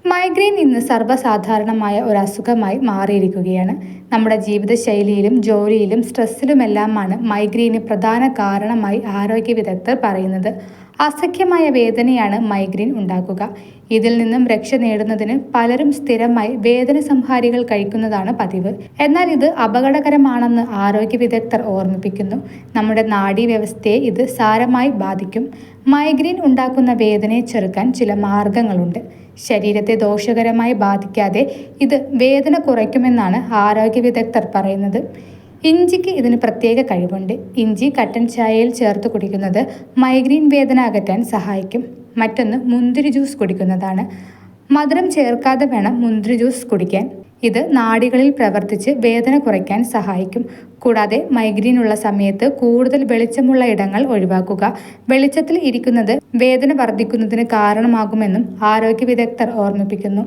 Migraine ഇന്ന് സർവ്വസാധാരണമായ ഒരു അസുഖമായി മാറിയിരിക്കുകയാണ്. നമ്മുടെ ജീവിതശൈലിയിലും ജോലിയിലും സ്ട്രെസ്സിലുമെല്ലാമാണ് മൈഗ്രെയിന് പ്രധാന കാരണമായി ആരോഗ്യ വിദഗ്ധർ പറയുന്നത്. അസഖ്യമായ വേദനയാണ് മൈഗ്രെയിൻ ഉണ്ടാക്കുക. ഇതിൽ നിന്നും രക്ഷ നേടുന്നതിന് പലരും സ്ഥിരമായി വേദന സംഹാരികൾ കഴിക്കുന്നതാണ് പതിവ്. എന്നാൽ ഇത് അപകടകരമാണെന്ന് ആരോഗ്യ വിദഗ്ധർ ഓർമ്മിപ്പിക്കുന്നു. നമ്മുടെ നാഡീവ്യവസ്ഥയെ ഇത് സാരമായി ബാധിക്കും. മൈഗ്രെയിൻ ഉണ്ടാക്കുന്ന വേദനയെ ചെറുക്കാൻ ചില മാർഗങ്ങളുണ്ട്. ശരീരത്തെ ദോഷകരമായി ബാധിക്കാതെ ഇത് വേദന കുറയ്ക്കുമെന്നാണ് ആരോഗ്യ വിദഗ്ധർ പറയുന്നത്. ഇഞ്ചിക്ക് ഇതിന് പ്രത്യേക കഴിവുണ്ട്. ഇഞ്ചി കട്ടൻ ചായയിൽ ചേർത്ത് കുടിക്കുന്നത് മൈഗ്രെയിൻ വേദന അകറ്റാൻ സഹായിക്കും. മറ്റൊന്ന് മുന്തിരി ജ്യൂസ് കുടിക്കുന്നതാണ്. മധുരം ചേർക്കാതെ വേണം മുന്തിരി ജ്യൂസ് കുടിക്കാൻ. ഇത് നാഡികളിൽ പ്രവർത്തിച്ച് വേദന കുറയ്ക്കാൻ സഹായിക്കും. കൂടാതെ മൈഗ്രെയിൻ ഉള്ള സമയത്ത് കൂടുതൽ വെളിച്ചമുള്ള ഇടങ്ങൾ ഒഴിവാക്കുക. വെളിച്ചത്തിൽ ഇരിക്കുന്നത് വേദന വർദ്ധിക്കുന്നതിന് കാരണമാകുമെന്നും ആരോഗ്യ വിദഗ്ധർ ഓർമ്മിപ്പിക്കുന്നു.